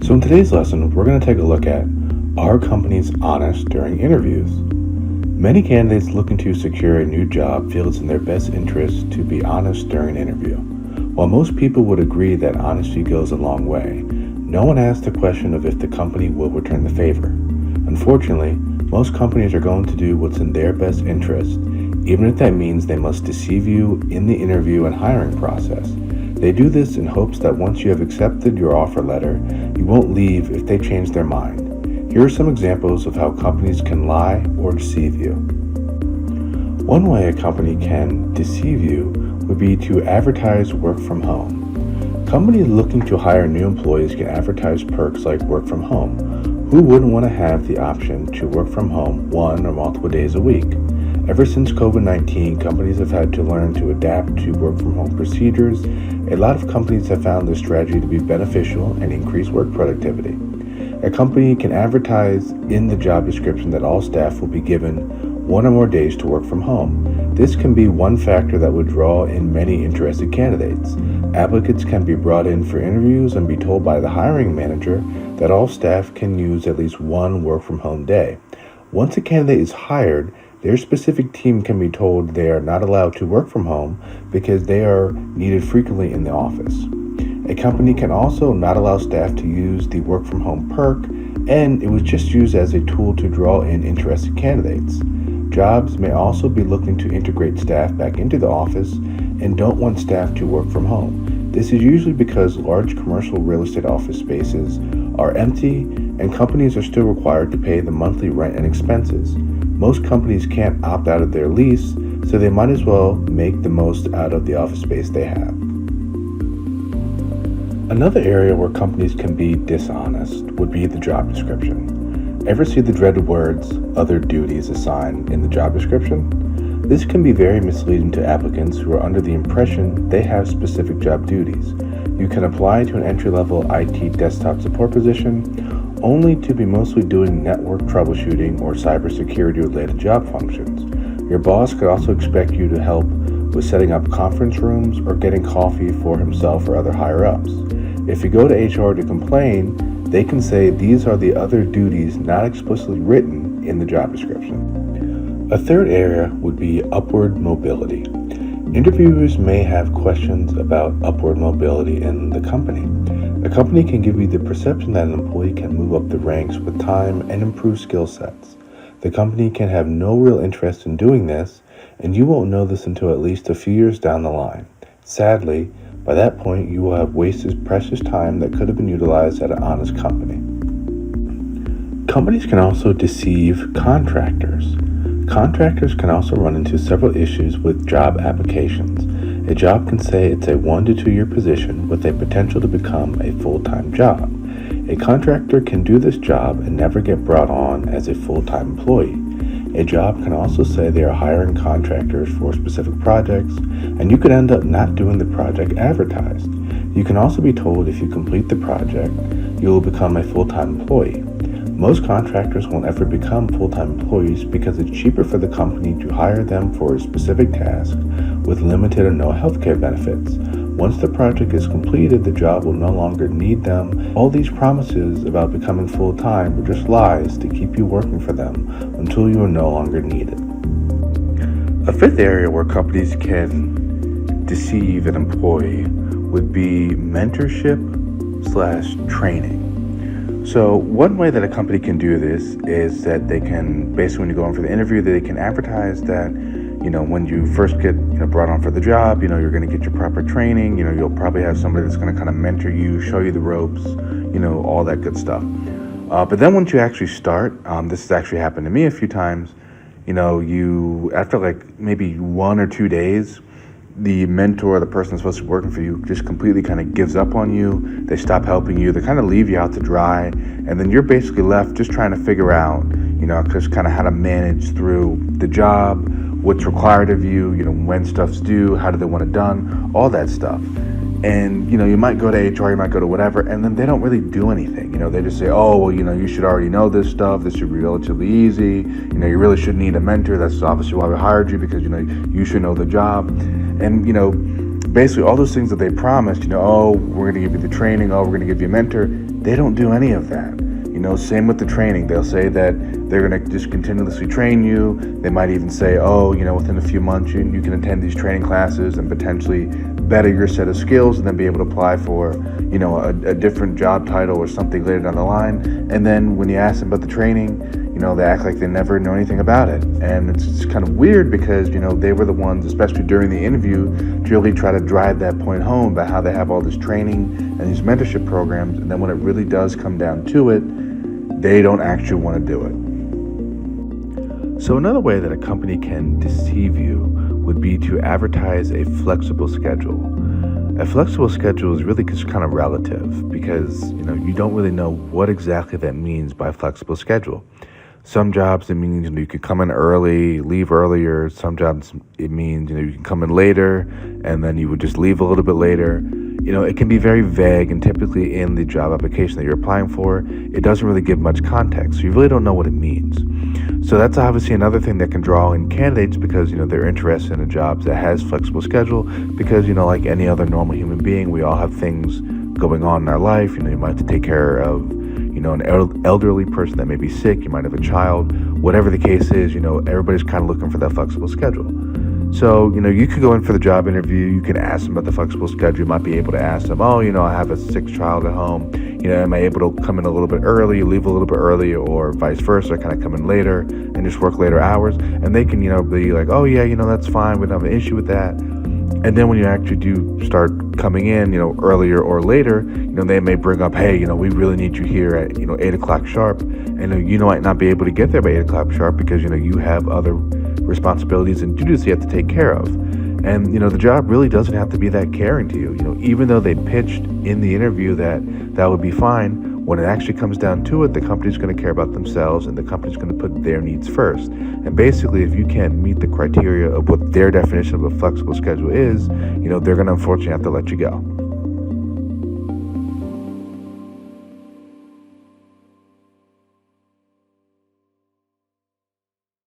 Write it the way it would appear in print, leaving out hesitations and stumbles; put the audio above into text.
So in today's lesson, we're going to take a look at, are companies honest during interviews? Many candidates looking to secure a new job feel it's in their best interest to be honest during an interview. While most people would agree that honesty goes a long way, no one asks the question of if the company will return the favor. Unfortunately, most companies are going to do what's in their best interest, even if that means they must deceive you in the interview and hiring process. They do this in hopes that once you have accepted your offer letter, you won't leave if they change their mind. Here are some examples of how companies can lie or deceive you. One way a company can deceive you would be to advertise work from home. Companies looking to hire new employees can advertise perks like work from home. Who wouldn't want to have the option to work from home one or multiple days a week? Ever since COVID-19, companies have had to learn to adapt to work from home procedures. A lot of companies have found this strategy to be beneficial and increase work productivity. A company can advertise in the job description that all staff will be given one or more days to work from home. This can be one factor that would draw in many interested candidates. Applicants can be brought in for interviews and be told by the hiring manager that all staff can use at least one work from home day. Once a candidate is hired, their specific team can be told they are not allowed to work from home because they are needed frequently in the office. A company can also not allow staff to use the work from home perk, and it was just used as a tool to draw in interested candidates. Jobs may also be looking to integrate staff back into the office and don't want staff to work from home. This is usually because large commercial real estate office spaces are empty and companies are still required to pay the monthly rent and expenses. Most companies can't opt out of their lease, so they might as well make the most out of the office space they have. Another area where companies can be dishonest would be the job description. Ever see the dreaded words, other duties assigned in the job description? This can be very misleading to applicants who are under the impression they have specific job duties. You can apply to an entry-level IT desktop support position only to be mostly doing network troubleshooting or cybersecurity-related job functions. Your boss could also expect you to help with setting up conference rooms or getting coffee for himself or other higher-ups. If you go to HR to complain, they can say these are the other duties not explicitly written in the job description. A third area would be upward mobility. Interviewers may have questions about upward mobility in the company. A company can give you the perception that an employee can move up the ranks with time and improve skill sets. The company can have no real interest in doing this, and you won't know this until at least a few years down the line. Sadly, by that point, you will have wasted precious time that could have been utilized at an honest company. Companies can also deceive contractors. Contractors can also run into several issues with job applications. A job can say it's a 1 to 2 year position with a potential to become a full-time job. A contractor can do this job and never get brought on as a full-time employee. A job can also say they are hiring contractors for specific projects, and you could end up not doing the project advertised. You can also be told if you complete the project, you will become a full-time employee. Most contractors won't ever become full-time employees because it's cheaper for the company to hire them for a specific task with limited or no healthcare benefits. Once the project is completed, the job will no longer need them. All these promises about becoming full-time are just lies to keep you working for them until you are no longer needed. A fifth area where companies can deceive an employee would be mentorship/training. So one way that a company can do this is that they can, basically when you go in for the interview, they can advertise that, when you first get brought on for the job, you're going to get your proper training. You'll probably have somebody that's going to kind of mentor you, show you the ropes, all that good stuff. But then once you actually start, this has actually happened to me a few times, you, after like maybe 1 or 2 days, the mentor, the person that's supposed to be working for you, just completely kind of gives up on you. They stop helping you. They kind of leave you out to dry. And then you're basically left just trying to figure out, just kind of how to manage through the job, what's required of you, when stuff's due, how do they want it done, all that stuff. And, you might go to HR, you might go to whatever, and then they don't really do anything. They just say, oh, well, you should already know this stuff. This should be relatively easy. You really shouldn't need a mentor. That's obviously why we hired you, because, you should know the job. And, basically all those things that they promised, oh, we're going to give you the training. Oh, we're going to give you a mentor. They don't do any of that. Same with the training. They'll say that they're going to just continuously train you. They might even say, oh, within a few months you can attend these training classes and potentially better your set of skills and then be able to apply for, a different job title or something later down the line. And then when you ask them about the training, they act like they never know anything about it. And it's kind of weird because, they were the ones, especially during the interview, to really try to drive that point home about how they have all this training and these mentorship programs. And then when it really does come down to it, they don't actually want to do it. So another way that a company can deceive you would be to advertise a flexible schedule. A flexible schedule is really just kind of relative because, you don't really know what exactly that means by flexible schedule. Some jobs, it means, you can come in early, leave earlier. Some jobs, it means, you can come in later and then you would just leave a little bit later. It can be very vague, and typically in the job application that you're applying for, it doesn't really give much context. So you really don't know what it means. So that's obviously another thing that can draw in candidates because, they're interested in a job that has flexible schedule because, like any other normal human being, we all have things going on in our life. You might have to take care of, an elderly person that may be sick. You might have a child. Whatever the case is, everybody's kind of looking for that flexible schedule. So, you could go in for the job interview. You can ask them about the flexible schedule. You might be able to ask them, oh, I have a sick child at home. Am I able to come in a little bit early, leave a little bit early, or vice versa? Can I come in later and just work later hours? And they can, be like, oh, yeah, that's fine. We don't have an issue with that. And then when you actually do start coming in, earlier or later, they may bring up, hey, we really need you here at, 8 o'clock sharp. And you might not be able to get there by 8 o'clock sharp because, you have other responsibilities and duties you have to take care of. And, the job really doesn't have to be that caring to you. Even though they pitched in the interview that would be fine, when it actually comes down to it, the company's going to care about themselves and the company's going to put their needs first. And basically, if you can't meet the criteria of what their definition of a flexible schedule is, they're going to unfortunately have to let you go.